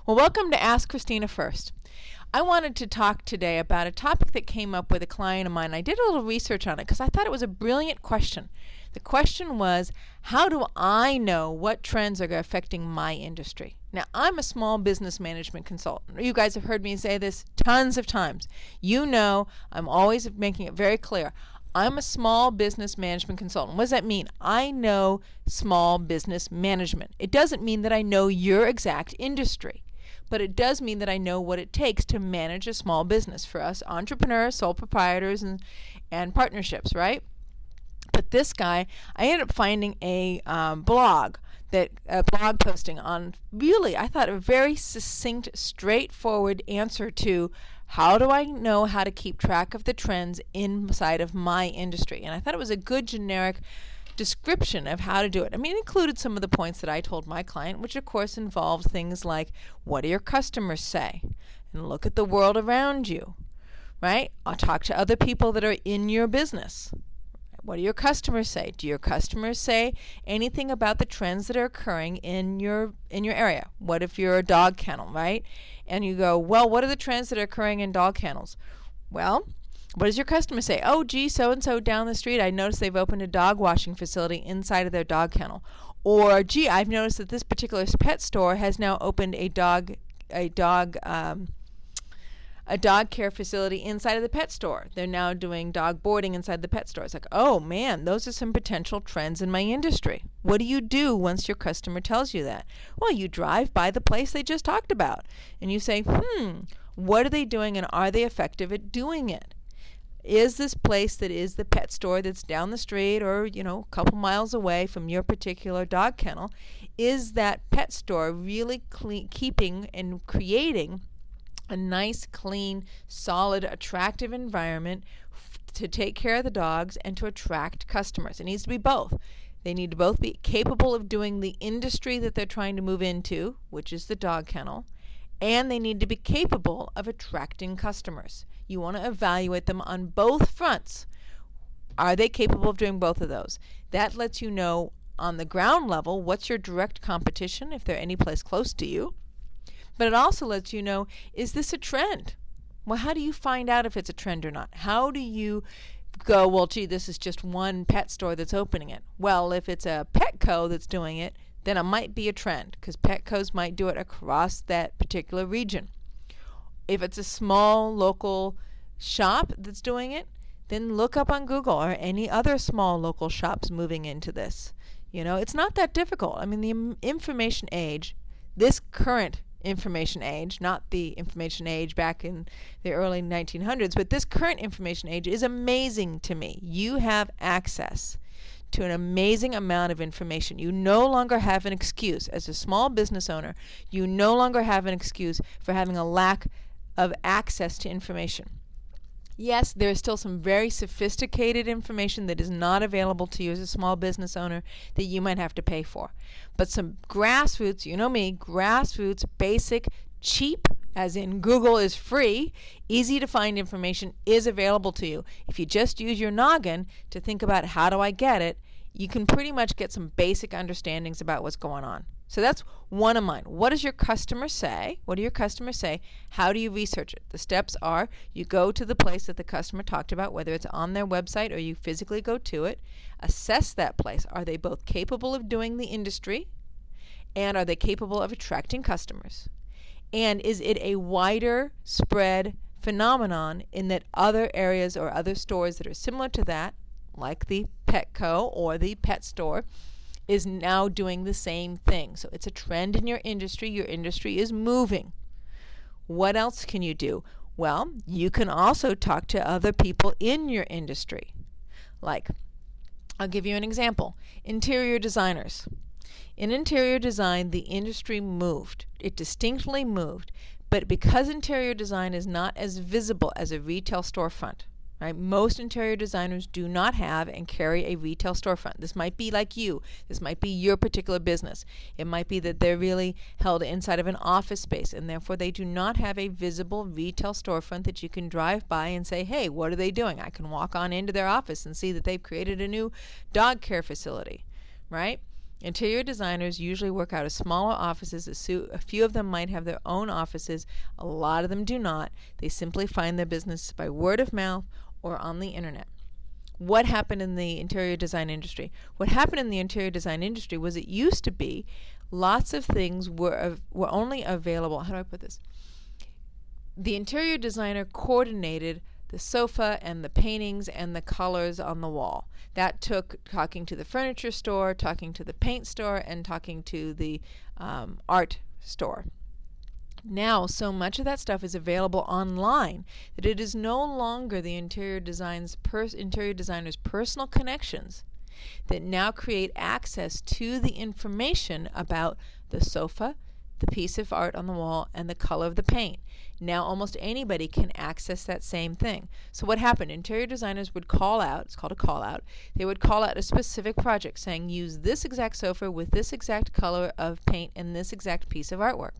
Well, welcome to Ask Christina First. I wanted to talk today about a topic that came up with a client of mine. I did a little research on it because I thought it was a brilliant question. The question was, how do I know what trends are affecting my industry? Now, I'm a small business management consultant. You guys have heard me say this tons of times. You know, I'm always making it very clear. I'm a small business management consultant. What does that mean? I know small business management. It doesn't mean that I know your exact industry, but it does mean that I know what it takes to manage a small business for us entrepreneurs, sole proprietors, and partnerships, right? But this guy, I ended up finding a blog posting on really, I thought, a very succinct, straightforward answer to how do I know how to keep track of the trends inside of my industry. And I thought it was a good generic description of how to do it. I mean, it included some of the points that I told my client, which of course involved things like, what do your customers say? And look at the world around you, right? I'll talk to other people that are in your business. What do your customers say? Do your customers say anything about the trends that are occurring in your area? What if you're a dog kennel, right? And you go, well, what are the trends that are occurring in dog kennels? Well, what does your customer say? Oh, gee, so-and-so down the street, I noticed they've opened a dog washing facility inside of their dog kennel. Or, gee, I've noticed that this particular pet store has now opened a dog care facility inside of the pet store. They're now doing dog boarding inside the pet store. It's like, oh man, those are some potential trends in my industry. What do you do once your customer tells you that? Well, you drive by the place they just talked about and you say, what are they doing and are they effective at doing it? Is this place that is the pet store that's down the street or, a couple miles away from your particular dog kennel, is that pet store really keeping and creating a nice, clean, solid, attractive environment to take care of the dogs and to attract customers? It needs to be both. They need to both be capable of doing the industry that they're trying to move into, which is the dog kennel, and they need to be capable of attracting customers. You want to evaluate them on both fronts. Are they capable of doing both of those? That lets you know on the ground level what's your direct competition, if they're any place close to you. But it also lets you know, is this a trend? Well, how do you find out if it's a trend or not? How do you go, well, gee, this is just one pet store that's opening it? Well, if it's a Petco that's doing it, then it might be a trend because Petcos might do it across that particular region. If it's a small local shop that's doing it, then look up on Google, are any other small local shops moving into this? It's not that difficult. I mean, the information age, this current information age, not the information age back in the early 1900s, but this current information age is amazing to me. You have access to an amazing amount of information. You no longer have an excuse. As a small business owner, you no longer have an excuse for having a lack of access to information. Yes, there is still some very sophisticated information that is not available to you as a small business owner that you might have to pay for. But some grassroots, you know me, grassroots, basic, cheap, as in Google is free, easy to find information is available to you. If you just use your noggin to think about how do I get it, you can pretty much get some basic understandings about what's going on. So that's one of mine. What does your customer say? What do your customers say? How do you research it? The steps are you go to the place that the customer talked about, whether it's on their website or you physically go to it. Assess that place. Are they both capable of doing the industry and are they capable of attracting customers? And is it a wider spread phenomenon in that other areas or other stores that are similar to that, like the Petco or the pet store, is now doing the same thing? So it's a trend in your industry is moving. What else can you do? Well, you can also talk to other people in your industry. Like, I'll give you an example. Interior designers. In interior design, the industry moved. It distinctly moved. But because interior design is not as visible as a retail storefront, right? Most interior designers do not have and carry a retail storefront. This might be like you. This might be your particular business. It might be that they're really held inside of an office space, and therefore they do not have a visible retail storefront that you can drive by and say, hey, what are they doing? I can walk on into their office and see that they've created a new dog care facility, right? Interior designers usually work out of smaller offices. A few of them might have their own offices. A lot of them do not. They simply find their business by word of mouth or on the internet. What happened in the interior design industry? What happened in the interior design industry was it used to be lots of things were only available. How do I put this? The interior designer coordinated the sofa and the paintings and the colors on the wall. That took talking to the furniture store, talking to the paint store, and talking to the art store. Now, so much of that stuff is available online that it is no longer the interior designer's personal connections that now create access to the information about the sofa, the piece of art on the wall, and the color of the paint. Now almost anybody can access that same thing. So what happened? Interior designers would call out, it's called a call out, they would call out a specific project saying use this exact sofa with this exact color of paint and this exact piece of artwork.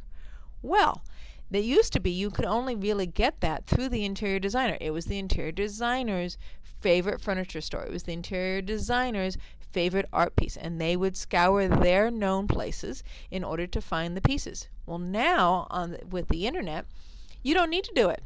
Well, that used to be you could only really get that through the interior designer. It was the interior designer's favorite furniture store. It was the interior designer's favorite art piece, and they would scour their known places in order to find the pieces. Well, now with the internet, you don't need to do it.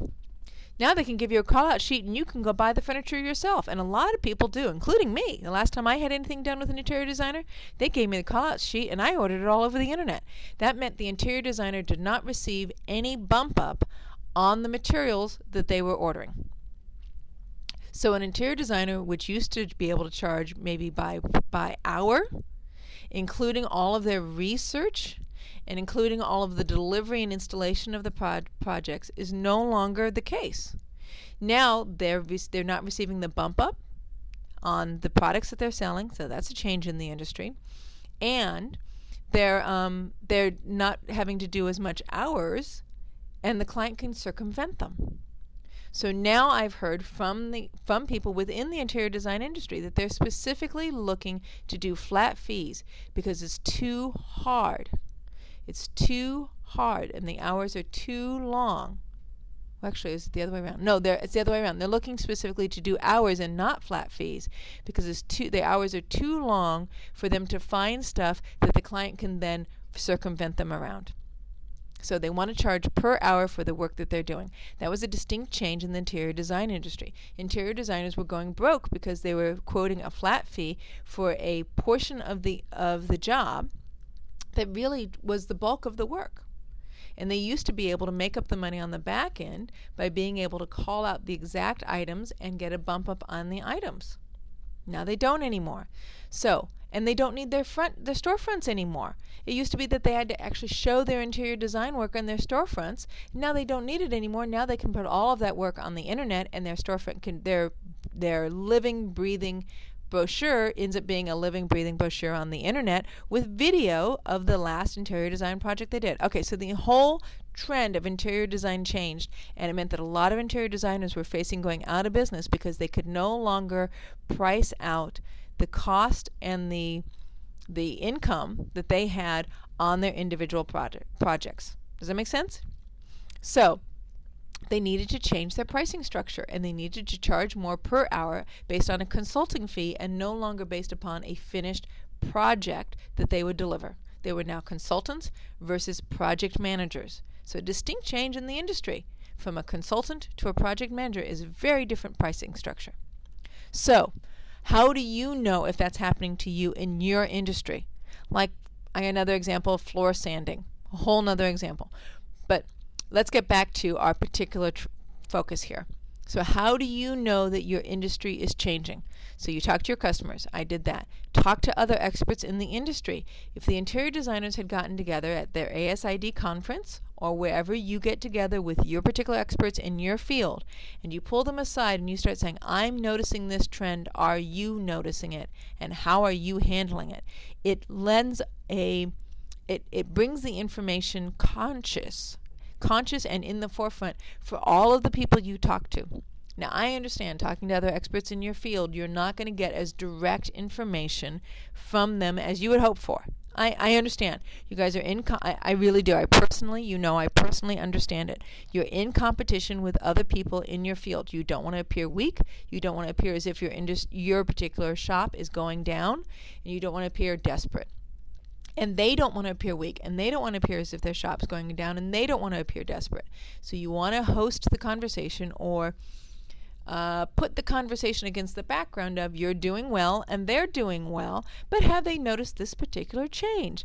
Now they can give you a call-out sheet and you can go buy the furniture yourself. And a lot of people do, including me. The last time I had anything done with an interior designer, they gave me the call-out sheet and I ordered it all over the internet. That meant the interior designer did not receive any bump up on the materials that they were ordering. So an interior designer, which used to be able to charge maybe by hour, including all of their research and including all of the delivery and installation of the projects, is no longer the case. Now they're not receiving the bump up on the products that they're selling, so that's a change in the industry, and they're not having to do as much hours, and the client can circumvent them. So now I've heard from people within the interior design industry that they're specifically looking to do flat fees because it's too hard. It's too hard and the hours are too long. Well, actually, it's the other way around. No, it's the other way around. They're looking specifically to do hours and not flat fees because the hours are too long for them to find stuff that the client can then circumvent them around. So they want to charge per hour for the work that they're doing. That was a distinct change in the interior design industry. Interior designers were going broke because they were quoting a flat fee for a portion of the job that really was the bulk of the work. And they used to be able to make up the money on the back end by being able to call out the exact items and get a bump up on the items. Now they don't anymore. And they don't need their storefronts anymore. It used to be that they had to actually show their interior design work on their storefronts. Now they don't need it anymore. Now they can put all of that work on the internet, and their storefront their living, breathing brochure ends up being a living, breathing brochure on the internet with video of the last interior design project they did. Okay, so the whole trend of interior design changed, and it meant that a lot of interior designers were facing going out of business because they could no longer price out the cost and the income that they had on their individual projects. Does that make sense? So they needed to change their pricing structure, and they needed to charge more per hour based on a consulting fee and no longer based upon a finished project that they would deliver. They were now consultants versus project managers. So a distinct change in the industry. From a consultant to a project manager is a very different pricing structure. So how do you know if that's happening to you in your industry? Like another example of floor sanding, a whole nother example. But let's get back to our particular focus here. So how do you know that your industry is changing? So you talk to your customers. I did that. Talk to other experts in the industry. If the interior designers had gotten together at their ASID conference or wherever you get together with your particular experts in your field, and you pull them aside and you start saying, I'm noticing this trend. Are you noticing it? And how are you handling it? It brings the information conscious and in the forefront for all of the people you talk to. Now, I understand talking to other experts in your field, you're not going to get as direct information from them as you would hope for. I understand. You guys are I really do. I personally understand it. You're in competition with other people in your field. You don't want to appear weak. You don't want to appear as if your particular shop is going down, and you don't want to appear desperate. And they don't want to appear weak, and they don't want to appear as if their shop's going down, and they don't want to appear desperate. So you want to host the conversation, or put the conversation against the background of you're doing well and they're doing well, but have they noticed this particular change?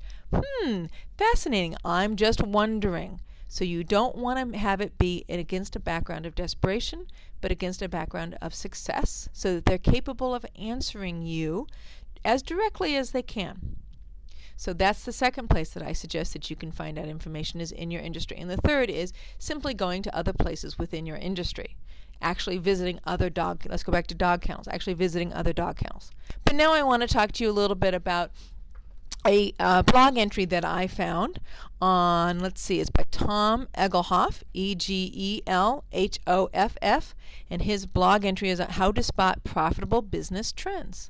Fascinating. I'm just wondering. So you don't want to have it be against a background of desperation, but against a background of success, so that they're capable of answering you as directly as they can. So that's the second place that I suggest that you can find out information, is in your industry. And the third is simply going to other places within your industry. Actually visiting other let's go back to dog kennels, actually visiting other dog kennels. But now I want to talk to you a little bit about a blog entry that I found on, let's see, it's by Tom Egelhoff, Egelhoff, and his blog entry is on how to spot profitable business trends.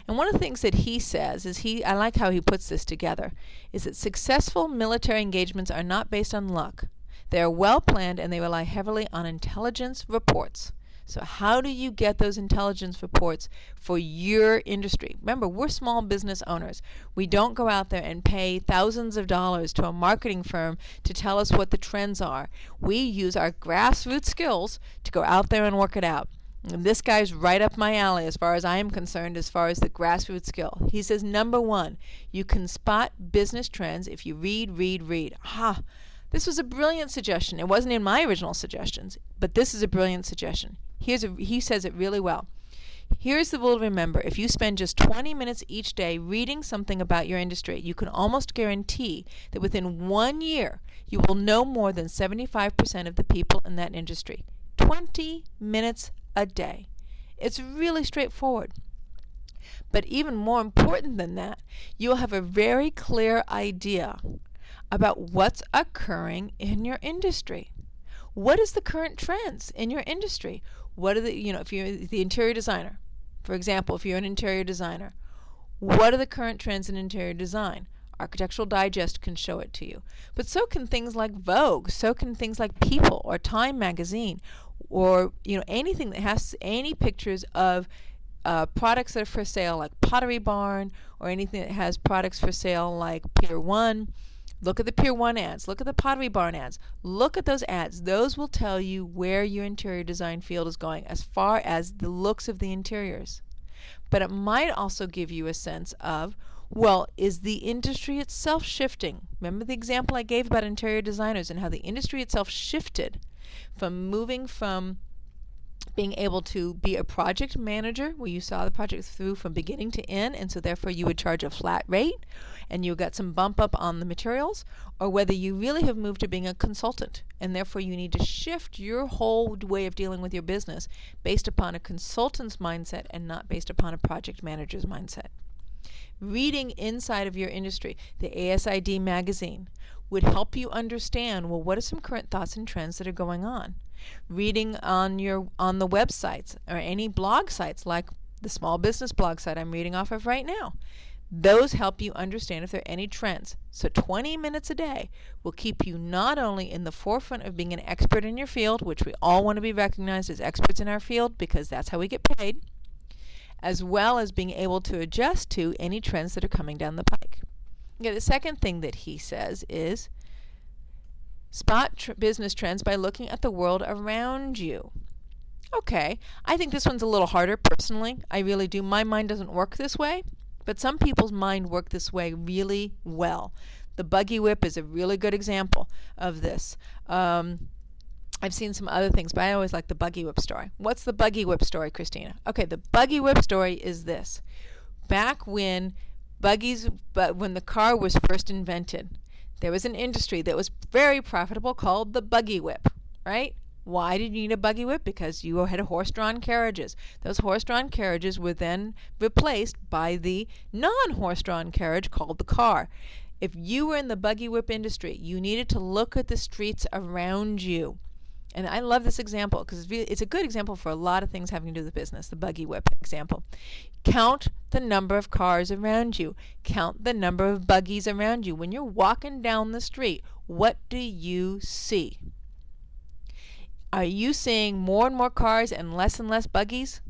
And one of the things that he says is, I like how he puts this together, is that successful military engagements are not based on luck. They are well planned, and they rely heavily on intelligence reports. So how do you get those intelligence reports for your industry? Remember, we're small business owners. We don't go out there and pay thousands of dollars to a marketing firm to tell us what the trends are. We use our grassroots skills to go out there and work it out. And this guy's right up my alley as far as I am concerned, as far as the grassroots skill. He says, number one, you can spot business trends if you read. This was a brilliant suggestion. It wasn't in my original suggestions, but this is a brilliant suggestion. He says it really well. Here's the rule to remember. If you spend just 20 minutes each day reading something about your industry, you can almost guarantee that within 1 year, you will know more than 75% of the people in that industry. 20 minutes a day. It's really straightforward. But even more important than that, you'll have a very clear idea about what's occurring in your industry. What is the current trends in your industry? What are if you're the interior designer, for example, if you're an interior designer, what are the current trends in interior design? Architectural Digest can show it to you. But so can things like Vogue, so can things like People or Time magazine, or anything that has any pictures of products that are for sale, like Pottery Barn, or anything that has products for sale like Pier 1. Look at the Pier 1 ads. Look at the Pottery Barn ads. Look at those ads. Those will tell you where your interior design field is going as far as the looks of the interiors. But it might also give you a sense of, well, is the industry itself shifting? Remember the example I gave about interior designers and how the industry itself shifted from moving from being able to be a project manager, where you saw the project through from beginning to end, and so therefore you would charge a flat rate and you got some bump up on the materials, or whether you really have moved to being a consultant, and therefore you need to shift your whole way of dealing with your business based upon a consultant's mindset and not based upon a project manager's mindset. Reading inside of your industry, the ASID magazine, would help you understand, well, what are some current thoughts and trends that are going on? Reading on the websites or any blog sites like the small business blog site I'm reading off of right now. Those help you understand if there are any trends. So 20 minutes a day will keep you not only in the forefront of being an expert in your field, which we all want to be recognized as experts in our field because that's how we get paid, as well as being able to adjust to any trends that are coming down the pike. Okay, the second thing that he says is spot business trends by looking at the world around you. Okay, I think this one's a little harder personally. I really do. My mind doesn't work this way, but some people's mind work this way really well. The buggy whip is a really good example of this. I've seen some other things, but I always like the buggy whip story. What's the buggy whip story, Christina? Okay, the buggy whip story is this. Back when when the car was first invented, there was an industry that was very profitable called the buggy whip, right? Why did you need a buggy whip? Because you had horse-drawn carriages. Those horse-drawn carriages were then replaced by the non-horse-drawn carriage called the car. If you were in the buggy whip industry, you needed to look at the streets around you. And I love this example because it's a good example for a lot of things having to do with business, the buggy whip example. Count the number of cars around you. Count the number of buggies around you. When you're walking down the street, what do you see? Are you seeing more and more cars and less buggies?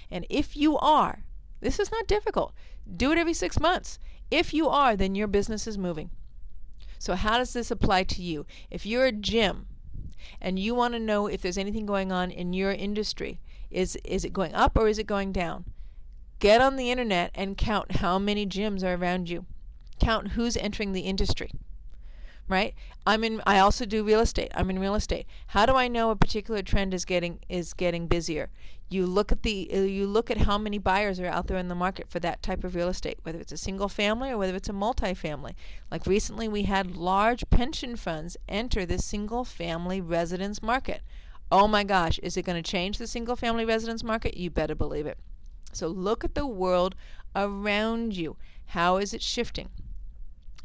And if you are, this is not difficult. Do it every 6 months. If you are, then your business is moving. So how does this apply to you? If you're a gym and you want to know if there's anything going on in your industry, is it going up or is it going down? Get on the internet and count how many gyms are around you. Count who's entering the industry. Right? I also do real estate. I'm in real estate. How do I know a particular trend is getting busier? You look at how many buyers are out there in the market for that type of real estate, whether it's a single family or whether it's a multifamily. Like recently we had large pension funds enter the single family residence market. Oh my gosh, is it going to change the single family residence market? You better believe it. So look at the world around you. How is it shifting?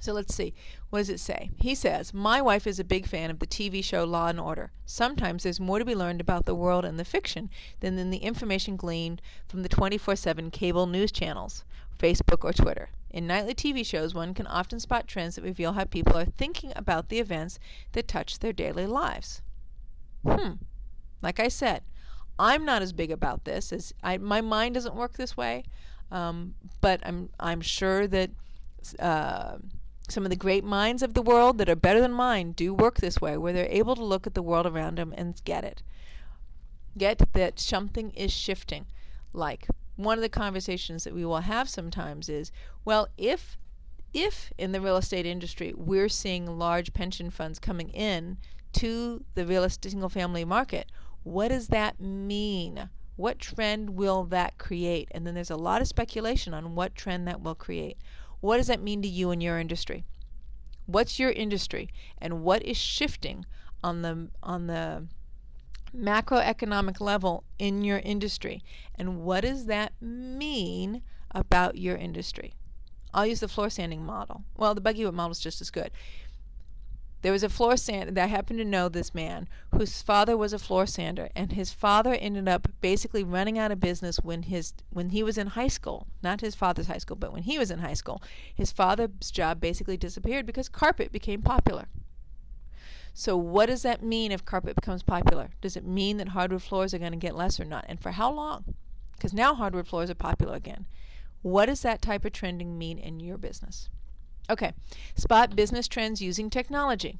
So let's see. What does it say? He says, my wife is a big fan of the TV show Law and Order. Sometimes there's more to be learned about the world and the fiction than in the information gleaned from the 24/7 cable news channels, Facebook or Twitter. In nightly TV shows, one can often spot trends that reveal how people are thinking about the events that touch their daily lives. Like I said, I'm not as big about this as my mind doesn't work this way, but I'm sure that some of the great minds of the world that are better than mine do work this way, where they're able to look at the world around them and get that something is shifting. Like one of the conversations that we will have sometimes is, well, if in the real estate industry we're seeing large pension funds coming in to the real estate single family market, what does that mean? What trend will that create? And then there's a lot of speculation on what trend that will create. What does that mean to you in your industry? What's your industry, and what is shifting on the macroeconomic level in your industry, and what does that mean about your industry? I'll use the floor sanding model. Well, the buggy whip model is just as good. There was a floor sander. I happen to know this man whose father was a floor sander, and his father ended up basically running out of business when he was in high school. Not his father's high school, but when he was in high school, his father's job basically disappeared because carpet became popular. So what does that mean if carpet becomes popular? Does it mean that hardwood floors are going to get less or not? And for how long? Because now hardwood floors are popular again. What does that type of trending mean in your business? Okay, spot business trends using technology.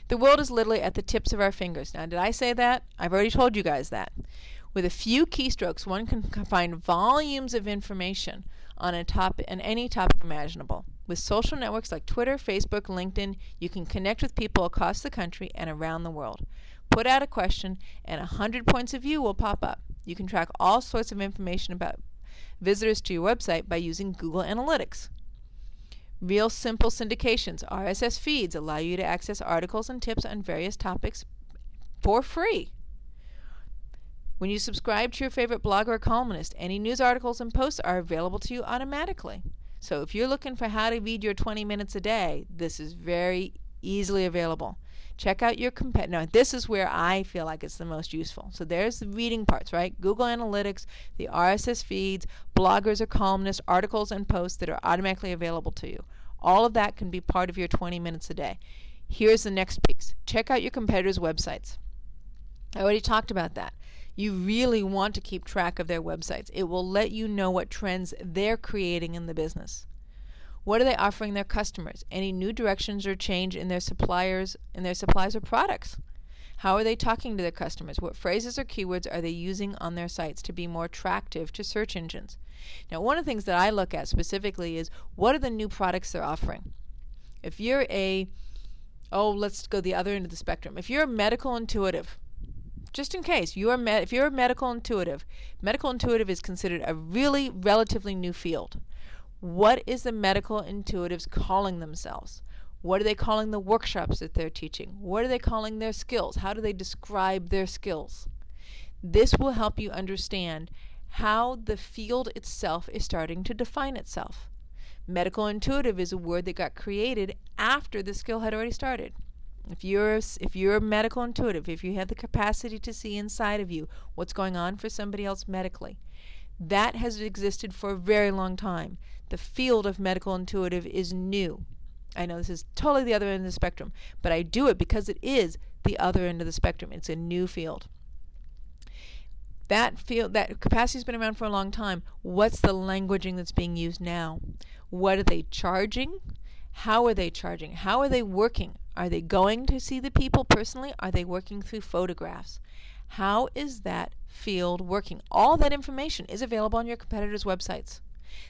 The world is literally at the tips of our fingers. Now, did I say that? I've already told you guys that. With a few keystrokes, one can find volumes of information on any topic imaginable. With social networks like Twitter, Facebook, LinkedIn, you can connect with people across the country and around the world. Put out a question, and 100 points of view will pop up. You can track all sorts of information about visitors to your website by using Google Analytics. Real simple syndications, RSS feeds, allow you to access articles and tips on various topics for free. When you subscribe to your favorite blogger or columnist, any news articles and posts are available to you automatically. So if you're looking for how to read your 20 minutes a day, this is very easily available. Check out your Now, this is where I feel like it's the most useful. So there's the reading parts, right? Google Analytics, the RSS feeds, bloggers or columnists, articles and posts that are automatically available to you. All of that can be part of your 20 minutes a day. Here's the next piece. Check out your competitors' websites. I already talked about that. You really want to keep track of their websites. It will let you know what trends they're creating in the business. What are they offering their customers? Any new directions or change in their supplies or products? How are they talking to their customers? What phrases or keywords are they using on their sites to be more attractive to search engines? Now, one of the things that I look at specifically is what are the new products they're offering? If you're let's go the other end of the spectrum. If you're a medical intuitive, just in case, if you're a medical intuitive is considered a really relatively new field. What is the medical intuitives calling themselves? What are they calling the workshops that they're teaching? What are they calling their skills? How do they describe their skills? This will help you understand how the field itself is starting to define itself. Medical intuitive is a word that got created after the skill had already started. If you're a medical intuitive, if you have the capacity to see inside of you what's going on for somebody else medically, that has existed for a very long time. The field of medical intuitive is new. I know this is totally the other end of the spectrum, but I do it because it is the other end of the spectrum. It's a new field. That capacity has been around for a long time. What's the languaging that's being used now? What are they charging? How are they charging? How are they working? Are they going to see the people personally? Are they working through photographs? How is that field working? All that information is available on your competitors' websites.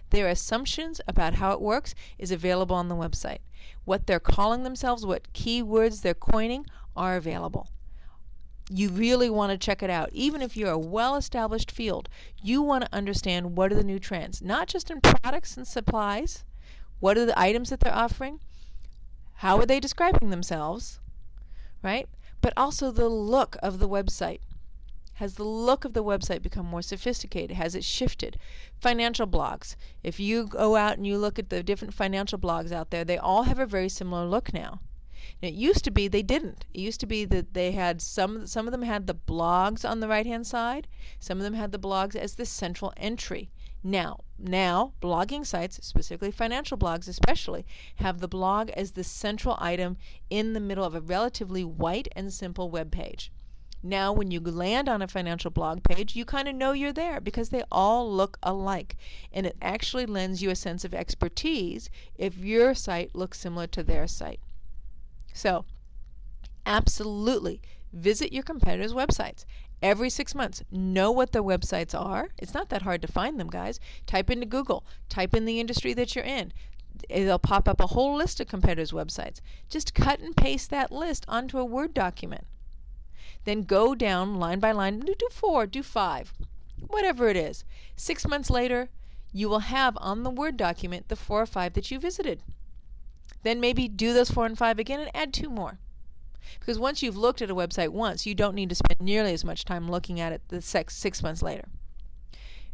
Their assumptions about how it works is available on the website. What they're calling themselves, what keywords they're coining, are available. You really want to check it out. Even if you're a well-established field, you want to understand what are the new trends, not just in products and supplies. What are the items that they're offering? How are they describing themselves, right? But also the look of the website. Has the look of the website become more sophisticated? Has it shifted? Financial blogs. If you go out and you look at the different financial blogs out there, they all have a very similar look now. And it used to be they didn't. It used to be that they had some of them had the blogs on the right-hand side. Some of them had the blogs as the central entry. Now, blogging sites, specifically financial blogs especially, have the blog as the central item in the middle of a relatively white and simple web page. Now, when you land on a financial blog page, you kind of know you're there because they all look alike. And it actually lends you a sense of expertise if your site looks similar to their site. So, absolutely, visit your competitors' websites. Every 6 months, know what their websites are. It's not that hard to find them, guys. Type into Google. Type in the industry that you're in. It'll pop up a whole list of competitors' websites. Just cut and paste that list onto a Word document. Then go down line by line. Do 4, do 5, whatever it is. 6 months later, you will have on the Word document the 4 or 5 that you visited. Then maybe do those 4 and 5 again and add 2 more. Because once you've looked at a website once, you don't need to spend nearly as much time looking at it the 6 months later.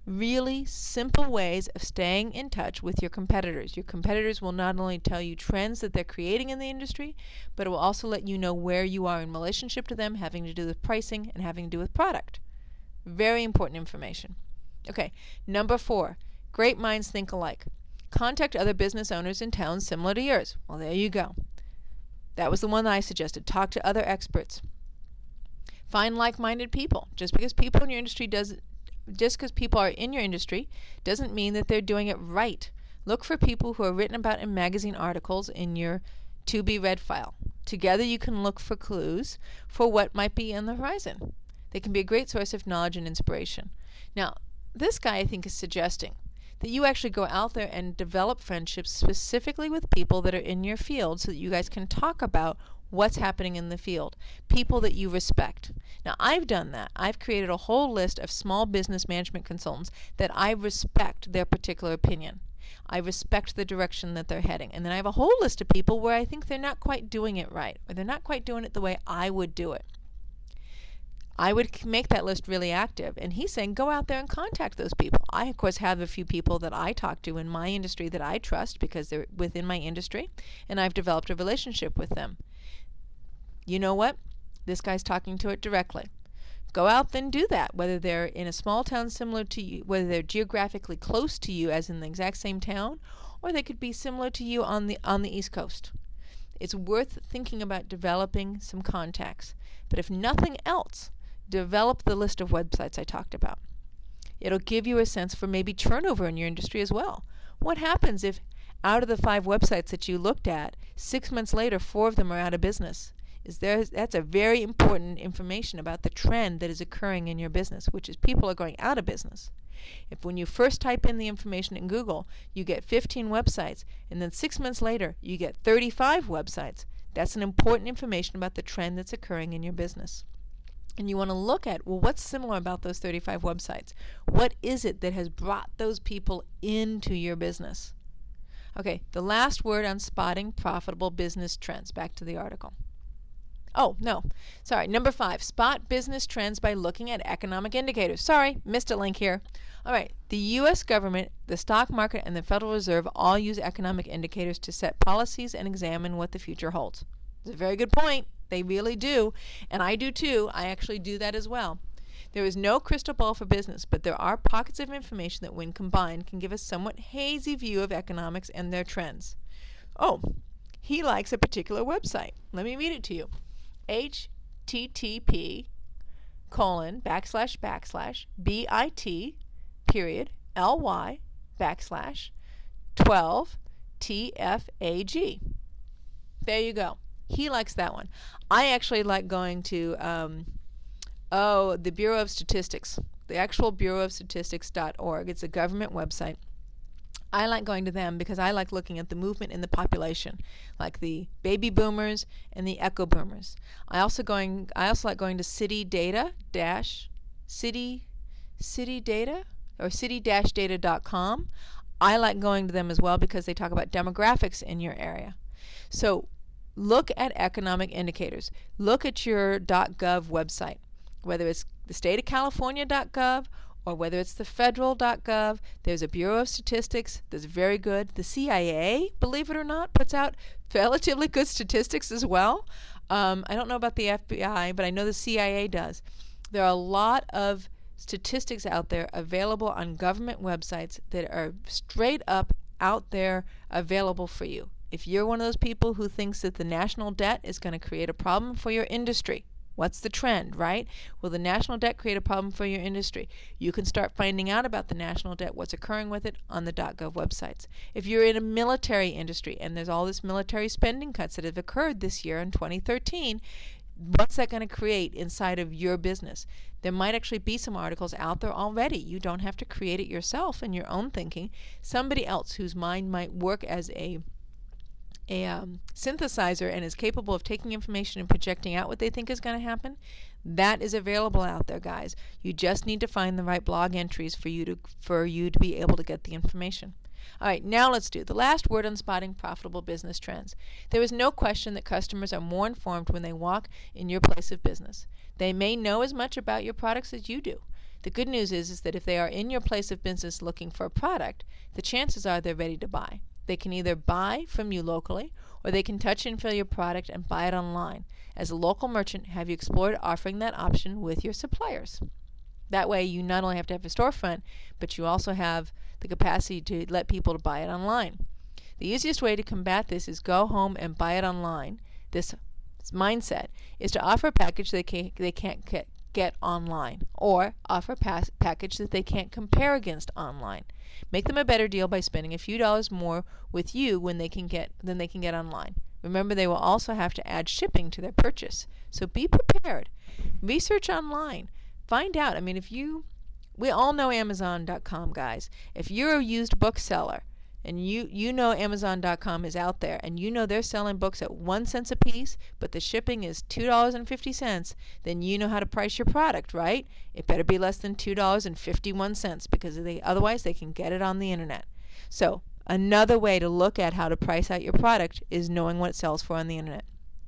Really simple ways of staying in touch with your competitors. Your competitors will not only tell you trends that they're creating in the industry, but it will also let you know where you are in relationship to them, having to do with pricing and having to do with product. Very important information. Okay, number 4, great minds think alike. Contact other business owners in towns similar to yours. Well, there you go. That was the one that I suggested. Talk to other experts. Find like-minded people. Just because people in your industry doesn't mean that they're doing it right. Look for people who are written about in magazine articles in your to-be-read file. Together you can look for clues for what might be on the horizon. They can be a great source of knowledge and inspiration. Now, this guy I think is suggesting that you actually go out there and develop friendships specifically with people that are in your field so that you guys can talk about what's happening in the field, people that you respect. Now, I've done that. I've created a whole list of small business management consultants that I respect their particular opinion. I respect the direction that they're heading. And then I have a whole list of people where I think they're not quite doing it right, or they're not quite doing it the way I would do it. I would make that list really active. And he's saying go out there and contact those people. I, of course, have a few people that I talk to in my industry that I trust because they're within my industry, and I've developed a relationship with them. You know what? This guy's talking to it directly. Go out and do that, whether they're in a small town similar to you, whether they're geographically close to you as in the exact same town, or they could be similar to you on the East Coast. It's worth thinking about developing some contacts. But if nothing else, develop the list of websites I talked about. It'll give you a sense for maybe turnover in your industry as well. What happens if out of the 5 websites that you looked at, 6 months later, 4 of them are out of business? That's a very important information about the trend that is occurring in your business, which is people are going out of business. If when you first type in the information in Google, you get 15 websites, and then 6 months later you get 35 websites, that's an important information about the trend that's occurring in your business. And you want to look at, well, what's similar about those 35 websites? What is it that has brought those people into your business? Okay, the last word on spotting profitable business trends. Back to the article. Oh, no. Sorry. Number 5, spot business trends by looking at economic indicators. Sorry, missed a link here. All right. The U.S. government, the stock market, and the Federal Reserve all use economic indicators to set policies and examine what the future holds. It's a very good point. They really do. And I do too. I actually do that as well. There is no crystal ball for business, but there are pockets of information that when combined can give a somewhat hazy view of economics and their trends. Oh, he likes a particular website. Let me read it to you. http://bit.ly/, 12 TFAG. There you go. He likes that one. I actually like going to the Bureau of Statistics, the actual Bureau of Statistics.org. It's a government website. I like going to them because I like looking at the movement in the population, like the baby boomers and the echo boomers. I also like going to city-data.com. I like going to them as well because they talk about demographics in your area. So look at economic indicators. Look at your .gov website, whether it's the state of California.gov or whether it's the federal.gov. There's a Bureau of Statistics that's very good. The CIA, believe it or not, puts out relatively good statistics as well. I don't know about the FBI, but I know the CIA does. There are a lot of statistics out there available on government websites that are straight up out there available for you. If you're one of those people who thinks that the national debt is going to create a problem for your industry, what's the trend, right? Will the national debt create a problem for your industry? You can start finding out about the national debt, what's occurring with it, on the .gov websites. If you're in a military industry and there's all this military spending cuts that have occurred this year in 2013, what's that going to create inside of your business? There might actually be some articles out there already. You don't have to create it yourself in your own thinking. Somebody else whose mind might work as a synthesizer and is capable of taking information and projecting out what they think is going to happen, that is available out there, guys. You just need to find the right blog entries for you to be able to get the information. All right, now let's do the last word on spotting profitable business trends. There is no question that customers are more informed when they walk in your place of business. They may know as much about your products as you do. The good news is that if they are in your place of business looking for a product, the chances are they're ready to buy. They can either buy from you locally, or they can touch and feel your product and buy it online. As a local merchant, have you explored offering that option with your suppliers? That way you not only have to have a storefront, but you also have the capacity to let people buy it online. The easiest way to combat this is go home and buy it online. This mindset is to offer a package they can't get online, or offer a package that they can't compare against online. Make them a better deal by spending a few dollars more with you than they can get online. Remember, they will also have to add shipping to their purchase. So be prepared. Research online. Find out. I mean, we all know Amazon.com, guys. If you're a used bookseller and you know Amazon.com is out there and you know they're selling books at 1 cent a piece, but the shipping is $2.50, then you know how to price your product, right? It better be less than $2.51 because otherwise they can get it on the internet. So another way to look at how to price out your product is knowing what it sells for on the internet.